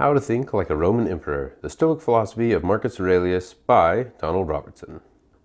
How to Think Like a Roman Emperor, The Stoic Philosophy of Marcus Aurelius by Donald Robertson.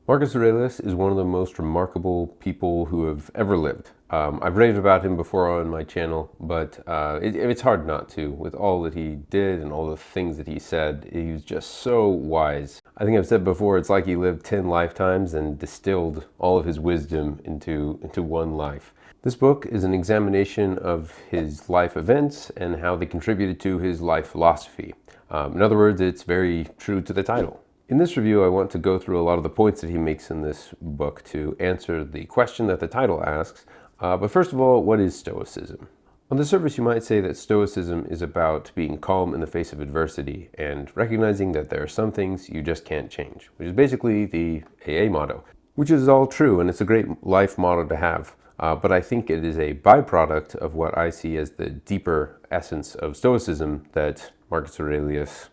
Marcus Aurelius is one of the most remarkable people who have ever lived. I've raved about him before on my channel, but it's hard not to. With all that he did and all the things that he said, he was just so wise. I think I've said before, it's like he lived 10 lifetimes and distilled all of his wisdom into one life. This book is an examination of his life events and how they contributed to his life philosophy. In other words, it's very true to the title. In this review, I want to go through a lot of the points that he makes in this book to answer the question that the title asks. But first of all, what is Stoicism? On the surface, you might say that Stoicism is about being calm in the face of adversity and recognizing that there are some things you just can't change, which is basically the AA motto, which is all true, and it's a great life motto to have. But I think it is a byproduct of what I see as the deeper essence of Stoicism that Marcus Aurelius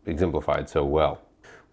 exemplified so well.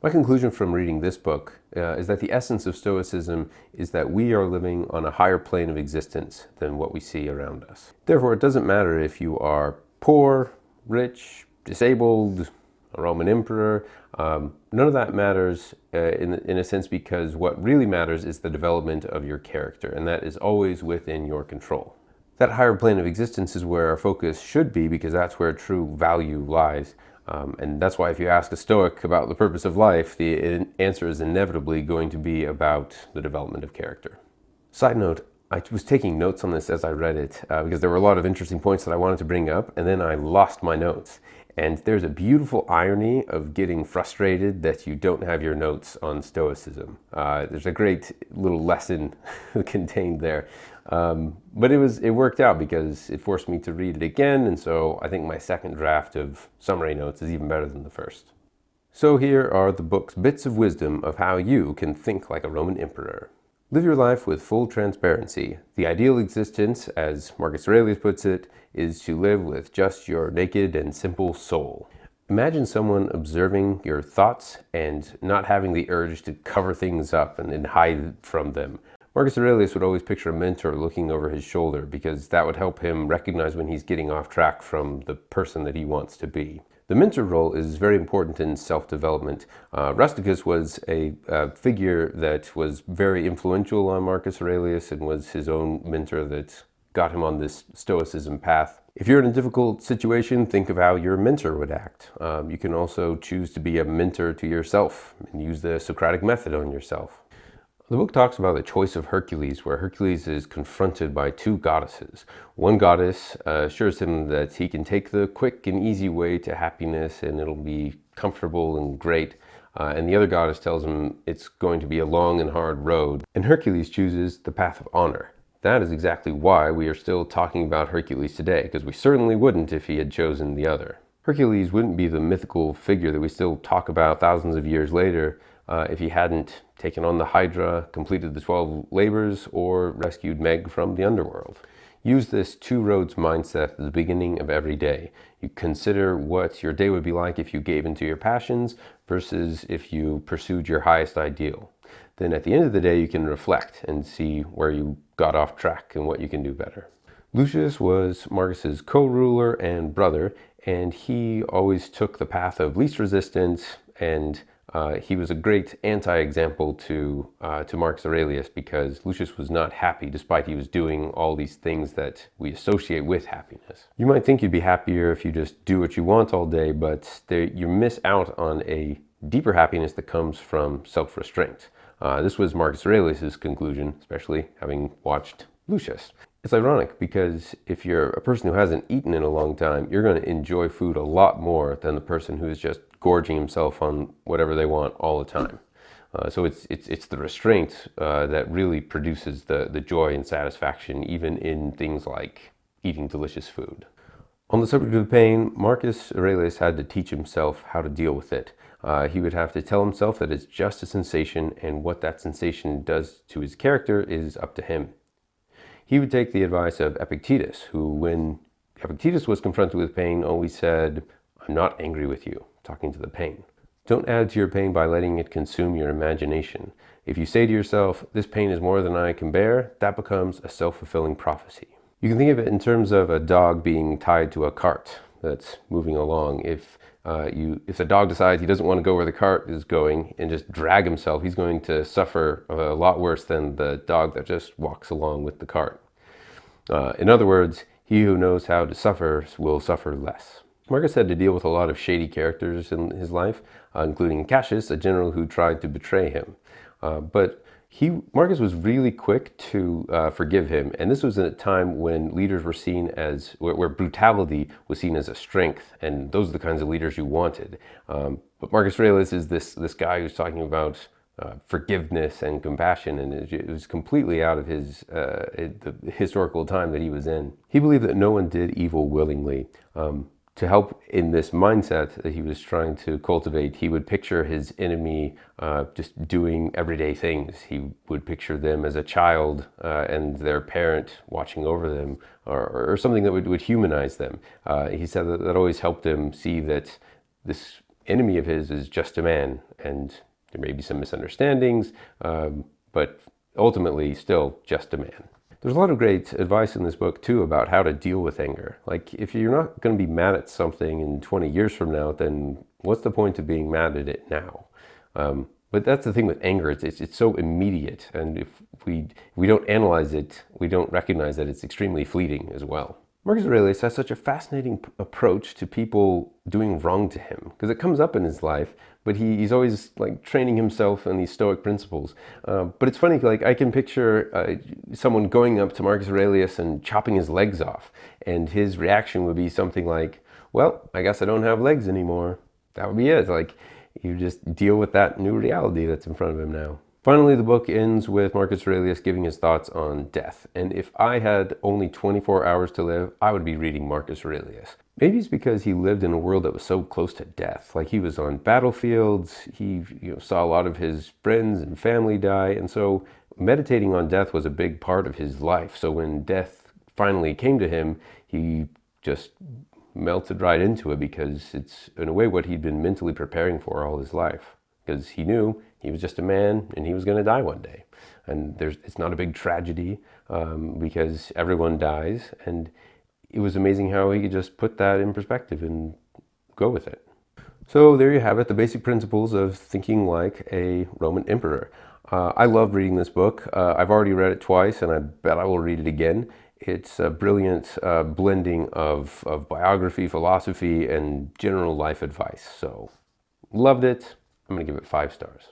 My conclusion from reading this book is that the essence of Stoicism is that we are living on a higher plane of existence than what we see around us. Therefore, it doesn't matter if you are poor, rich, disabled, a Roman emperor. None of that matters in a sense, because what really matters is the development of your character, and that is always within your control. That higher plane of existence is where our focus should be, because that's where true value lies. And that's why if you ask a Stoic about the purpose of life, the answer is inevitably going to be about the development of character. Side note, I was taking notes on this as I read it because there were a lot of interesting points that I wanted to bring up, and then I lost my notes. And there's a beautiful irony of getting frustrated that you don't have your notes on Stoicism. There's a great little lesson contained there. But it worked out because it forced me to read it again, and so I think my second draft of summary notes is even better than the first. So here are the book's bits of wisdom of how you can think like a Roman emperor. Live your life with full transparency. The ideal existence, as Marcus Aurelius puts it, is to live with just your naked and simple soul. Imagine someone observing your thoughts and not having the urge to cover things up and hide from them. Marcus Aurelius would always picture a mentor looking over his shoulder, because that would help him recognize when he's getting off track from the person that he wants to be. The mentor role is very important in self-development. Rusticus was a figure that was very influential on Marcus Aurelius and was his own mentor that got him on this Stoicism path. If you're in a difficult situation, think of how your mentor would act. You can also choose to be a mentor to yourself and use the Socratic method on yourself. The book talks about the choice of Hercules, where Hercules is confronted by two goddesses. One goddess assures him that he can take the quick and easy way to happiness and it'll be comfortable and great. And the other goddess tells him it's going to be a long and hard road. And Hercules chooses the path of honor. That is exactly why we are still talking about Hercules today, because we certainly wouldn't if he had chosen the other. Hercules wouldn't be the mythical figure that we still talk about thousands of years later if he hadn't taken on the Hydra, completed the 12 labors, or rescued Meg from the underworld. Use this two roads mindset at the beginning of every day. You consider what your day would be like if you gave into your passions versus if you pursued your highest ideal. Then at the end of the day, you can reflect and see where you got off track and what you can do better. Lucius was Marcus's co-ruler and brother, and he always took the path of least resistance, and he was a great anti-example to Marcus Aurelius, because Lucius was not happy despite he was doing all these things that we associate with happiness. You might think you'd be happier if you just do what you want all day, but you miss out on a deeper happiness that comes from self-restraint. This was Marcus Aurelius' conclusion, especially having watched Lucius. It's ironic because if you're a person who hasn't eaten in a long time, you're going to enjoy food a lot more than the person who is just gorging himself on whatever they want all the time. So it's the restraint that really produces the joy and satisfaction, even in things like eating delicious food. On the subject of pain, Marcus Aurelius had to teach himself how to deal with it. He would have to tell himself that it's just a sensation, and what that sensation does to his character is up to him. He would take the advice of Epictetus, who, when Epictetus was confronted with pain, always said, "I'm not angry with you," talking to the pain. Don't add to your pain by letting it consume your imagination. If you say to yourself, "This pain is more than I can bear," that becomes a self-fulfilling prophecy. You can think of it in terms of a dog being tied to a cart. that's moving along. If the dog decides he doesn't want to go where the cart is going and just drag himself, he's going to suffer a lot worse than the dog that just walks along with the cart. In other words, he who knows how to suffer will suffer less. Marcus had to deal with a lot of shady characters in his life, including Cassius, a general who tried to betray him. But Marcus was really quick to forgive him, and this was at a time when leaders were seen as, where brutality was seen as a strength, and those are the kinds of leaders you wanted. But Marcus Aurelius is this guy who's talking about forgiveness and compassion, and it was completely out of the historical time that he was in. He believed that no one did evil willingly. To help in this mindset that he was trying to cultivate, he would picture his enemy just doing everyday things. He would picture them as a child and their parent watching over them, or something that would humanize them. He said that always helped him see that this enemy of his is just a man, and there may be some misunderstandings, but ultimately still just a man. There's a lot of great advice in this book, too, about how to deal with anger. Like, if you're not going to be mad at something in 20 years from now, then what's the point of being mad at it now? But that's the thing with anger. It's so immediate. And if we don't analyze it, we don't recognize that it's extremely fleeting as well. Marcus Aurelius has such a fascinating approach to people doing wrong to him, because it comes up in his life, but he's always like training himself in these Stoic principles. But it's funny, like I can picture someone going up to Marcus Aurelius and chopping his legs off, and his reaction would be something like, well, I guess I don't have legs anymore. That would be it. Like, you just deal with that new reality that's in front of him now. Finally, the book ends with Marcus Aurelius giving his thoughts on death. And if I had only 24 hours to live, I would be reading Marcus Aurelius. Maybe it's because he lived in a world that was so close to death. Like, he was on battlefields, he saw a lot of his friends and family die, and so meditating on death was a big part of his life. So when death finally came to him, he just melted right into it, because it's, in a way, what he'd been mentally preparing for all his life. Because he knew he was just a man and he was going to die one day. And it's not a big tragedy because everyone dies. And it was amazing how he could just put that in perspective and go with it. So there you have it, the basic principles of thinking like a Roman emperor. I love reading this book. I've already read it twice, and I bet I will read it again. It's a brilliant blending of biography, philosophy, and general life advice. So loved it. I'm going to give it 5 stars.